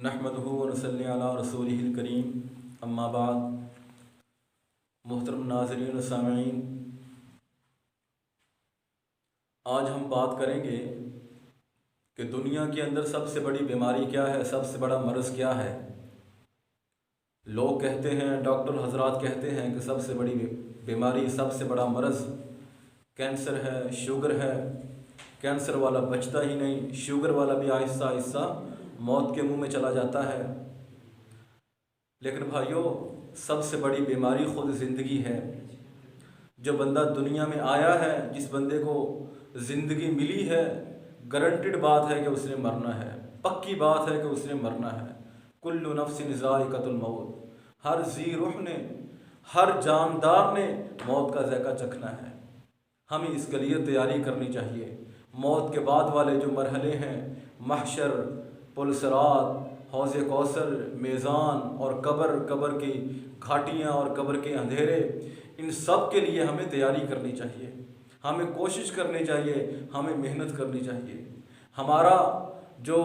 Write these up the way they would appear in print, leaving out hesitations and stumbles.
नहमदुहु व नसल्ली अला रसूलिहिल करीम अम्मा बाद। मुहतरम नाज़रीन व सामीन, आज हम बात करेंगे कि दुनिया के अंदर सबसे बड़ी बीमारी क्या है, सबसे बड़ा मर्ज़ क्या है। लोग कहते हैं, डॉक्टर हजरात कहते हैं कि सबसे बड़ी बीमारी, सबसे बड़ा मर्ज़ कैंसर है, शुगर है। कैंसर वाला बचता ही नहीं, शुगर वाला भी आहिस्ता आहिस्ता मौत के मुंह में चला जाता है। लेकिन भाइयों, सबसे बड़ी बीमारी खुद ज़िंदगी है। जो बंदा दुनिया में आया है, जिस बंदे को ज़िंदगी मिली है, गारंटेड बात है कि उसने मरना है, पक्की बात है कि उसने मरना है। कुल्लु नफ्सिन ज़ाइक़तुल मौत, हर जी रूह ने, हर जानदार ने मौत का ज़ायक़ा चखना है। हमें इसके लिए तैयारी करनी चाहिए। मौत के बाद वाले जो मरहले हैं, महशर, पुलसरात, हौज़े कौसर, मेज़ान और कब्र की घाटियाँ और कब्र के अंधेरे, इन सब के लिए हमें तैयारी करनी चाहिए, हमें कोशिश करनी चाहिए, हमें मेहनत करनी चाहिए। हमारा जो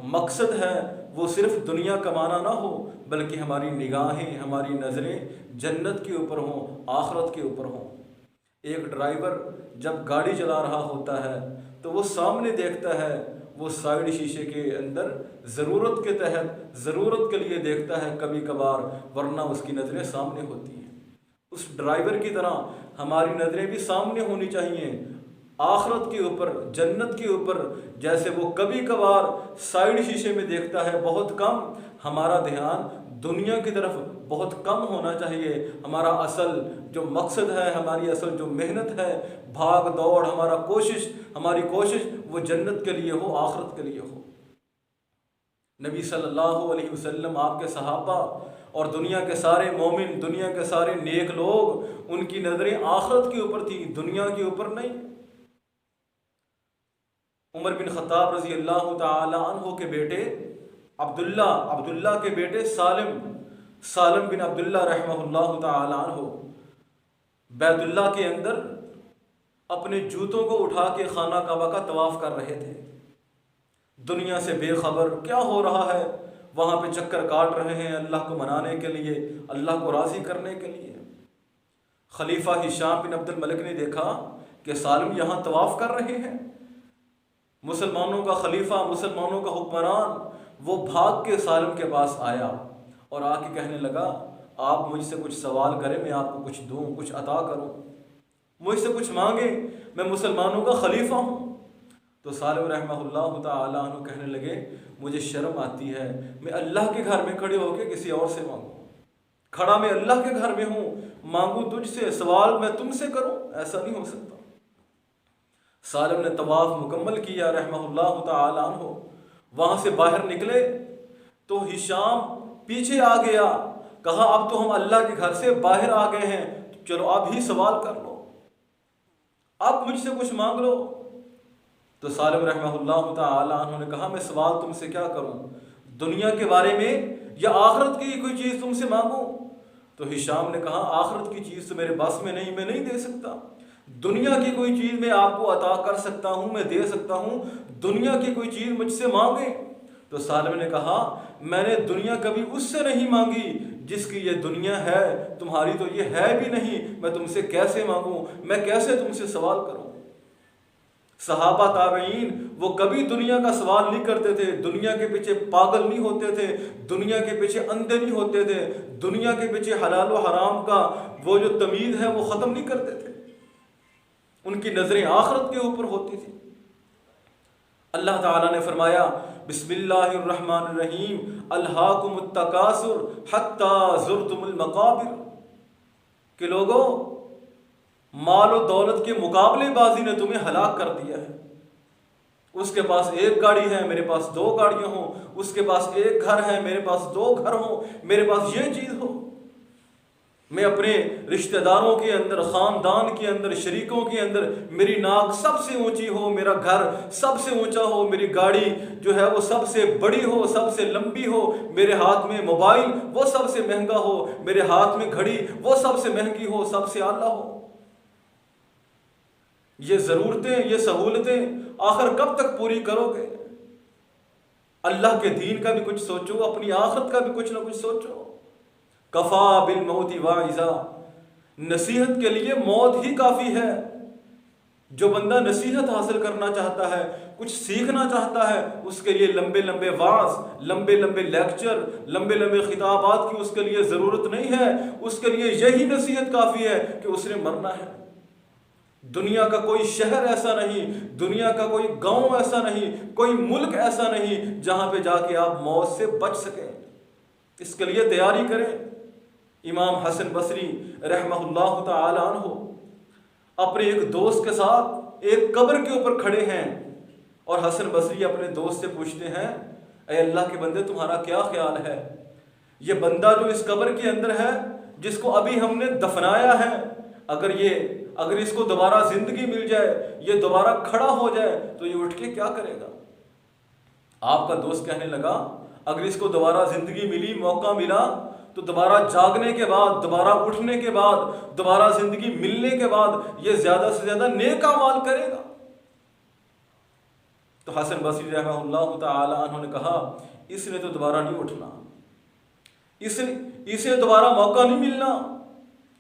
मकसद है वो सिर्फ़ दुनिया कमाना ना हो, बल्कि हमारी निगाहें, हमारी नज़रें जन्नत के ऊपर हों, आखरत के ऊपर हों। एक ड्राइवर जब गाड़ी चला रहा होता है तो वो सामने देखता है, वो साइड शीशे के अंदर ज़रूरत के तहत, ज़रूरत के लिए देखता है कभी कभार, वरना उसकी नज़रें सामने होती हैं। उस ड्राइवर की तरह हमारी नज़रें भी सामने होनी चाहिए, आखरत के ऊपर, जन्नत के ऊपर। जैसे वो कभी कभार साइड शीशे में देखता है बहुत कम, हमारा ध्यान दुनिया की तरफ बहुत कम होना चाहिए। हमारा असल जो मकसद है, हमारी असल जो मेहनत है, भाग दौड़, हमारी कोशिश वो जन्नत के लिए हो, आखरत के लिए हो। नबी सल्लल्लाहु अलैहि वसल्लम, आपके सहाबा और दुनिया के सारे मोमिन, दुनिया के सारे नेक लोग, उनकी नज़रें आखरत के ऊपर थी, दुनिया के ऊपर नहीं। उमर बिन खत्ताब रज़ी अल्लाह ताला अन्हु के बेटे अब्दुल्ला के बेटे सालिम बिन अब्दुल्ला रहमहुल्लाह ताला अन्हु बैतुल्लाह के अंदर अपने जूतों को उठा के खाना काबा का तवाफ़ कर रहे थे। दुनिया से बेखबर क्या हो रहा है, वहाँ पे चक्कर काट रहे हैं अल्लाह को मनाने के लिए, अल्लाह को राज़ी करने के लिए। खलीफा हिशाम बिन अब्दुल मलिक ने देखा कि सालिम यहाँ तवाफ़ कर रहे हैं। मुसलमानों का खलीफा, मुसलमानों का हुक्मरान, वो भाग के सालिम के पास आया और आके कहने लगा, आप मुझसे कुछ सवाल करें, मैं आपको कुछ दूँ, कुछ अता करूँ, मुझसे कुछ मांगे, मैं मुसलमानों का खलीफा हूँ। तो सालिम रहमहुल्लाह ताला अन्हु कहने लगे, मुझे शर्म आती है, मैं अल्लाह के घर में खड़े होकर किसी और से मांगूँ, खड़ा मैं अल्लाह के घर में हूँ, मांगूँ तुझसे, सवाल मैं तुमसे करूँ, ऐसा नहीं हो सकता। सालिम ने तवाफ़ मुकम्मल किया रहमहुल्लाह ताला अन्हु। वहाँ से बाहर निकले तो हिशाम पीछे आ गया, कहा अब तो हम अल्लाह के घर से बाहर आ गए हैं, तो चलो अब ही सवाल कर लो, अब मुझसे कुछ मांग लो। तो सालिम रहमहुल्लाह ताला अन्हु ने कहा, मैं सवाल तुमसे क्या करूं, दुनिया के बारे में या आखिरत की कोई चीज़ तुमसे मांगूं? तो हिशाम ने कहा, आखिरत की चीज़ तो मेरे बस में नहीं, मैं नहीं दे सकता। दुनिया की कोई चीज़ मैं आपको अता कर सकता हूँ, मैं दे सकता हूँ, दुनिया की कोई चीज़ मुझसे मांगे। तो सालिम ने कहा, मैंने दुनिया कभी उससे नहीं मांगी जिसकी ये दुनिया है, तुम्हारी तो ये है भी नहीं, मैं तुमसे कैसे मांगूं, मैं कैसे तुमसे सवाल करूं। सहाबा ताबईन वो कभी दुनिया का सवाल नहीं करते थे, दुनिया के पीछे पागल नहीं होते थे, दुनिया के पीछे अंधे नहीं होते थे, दुनिया के पीछे हलाल व हराम का वो जो तमीज़ है वो ख़त्म नहीं करते थे। उनकी नज़रें आखिरत के ऊपर होती थी। अल्लाह ताला ने फरमाया, बिस्मिल्लाहिर्रहमानिर्रहीम, अल्हाकुमुत तकासुर हत्ता ज़ुरतुमुल मकाबिर, कि लोगों, माल और दौलत के मुकाबलेबाजी ने तुम्हें हलाक कर दिया है। उसके पास एक गाड़ी है, मेरे पास दो गाड़ियां हों, उसके पास एक घर है, मेरे पास दो घर हों, मेरे पास ये चीज़ हो, मैं अपने रिश्तेदारों के अंदर, ख़ानदान के अंदर, शरीकों के अंदर मेरी नाक सबसे ऊंची हो, मेरा घर सबसे ऊंचा हो, मेरी गाड़ी जो है वो सबसे बड़ी हो, सबसे लंबी हो, मेरे हाथ में मोबाइल वो सबसे महंगा हो, मेरे हाथ में घड़ी वो सबसे महंगी हो, सबसे आला हो। ये ज़रूरतें, ये सहूलतें आखिर कब तक पूरी करोगे? اللہ کے دین کا بھی کچھ سوچو، اپنی آخرت کا بھی کچھ نہ کچھ سوچو۔ کفا بالموت واعظا، نصیحت کے لیے موت ہی کافی ہے۔ جو بندہ نصیحت حاصل کرنا چاہتا ہے، کچھ سیکھنا چاہتا ہے، اس کے لیے لمبے لمبے وعظ، لمبے لمبے لیکچر، لمبے لمبے خطابات کی اس کے لیے ضرورت نہیں ہے۔ اس کے لیے یہی نصیحت کافی ہے کہ اس نے مرنا ہے۔ دنیا کا کوئی شہر ایسا نہیں، دنیا کا کوئی گاؤں ایسا نہیں، کوئی ملک ایسا نہیں جہاں پہ جا کے آپ موت سے بچ سکیں۔ اس کے لیے تیاری کریں۔ امام حسن بصری رحمہ اللہ تعالی عنہ اپنے ایک دوست کے ساتھ ایک قبر کے اوپر کھڑے ہیں، اور حسن بصری اپنے دوست سے پوچھتے ہیں، اے اللہ کے بندے تمہارا کیا خیال ہے؟ یہ بندہ جو اس قبر کے اندر ہے، جس کو ابھی ہم نے دفنایا ہے، اگر اس کو دوبارہ زندگی مل جائے، یہ دوبارہ کھڑا ہو جائے تو یہ اٹھ کے کیا کرے گا؟ آپ کا دوست کہنے لگا، اگر اس کو دوبارہ زندگی ملی، موقع ملا، تو دوبارہ جاگنے کے بعد، دوبارہ اٹھنے کے بعد، دوبارہ زندگی ملنے کے بعد یہ زیادہ سے زیادہ نیک اعمال کرے گا۔ تو حسن بصری رحمہ اللہ تعالی عنہ نے کہا، اس نے تو دوبارہ نہیں اٹھنا، اسے دوبارہ موقع نہیں ملنا،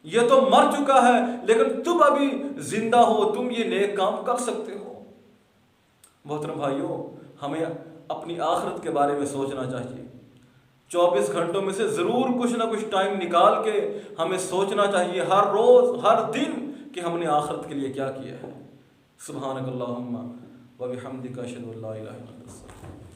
یہ تو مر چکا ہے، لیکن تم ابھی زندہ ہو، تم یہ نیک کام کر سکتے ہو۔ محترم بھائیوں، ہمیں اپنی آخرت کے بارے میں سوچنا چاہیے۔ 24 گھنٹوں میں سے ضرور کچھ نہ کچھ ٹائم نکال کے ہمیں سوچنا چاہیے، ہر روز، ہر دن، کہ ہم نے آخرت کے لیے کیا کیا ہے۔ سبحانک اللہم و بحمدک، اشہد ان لا الہ الا انت۔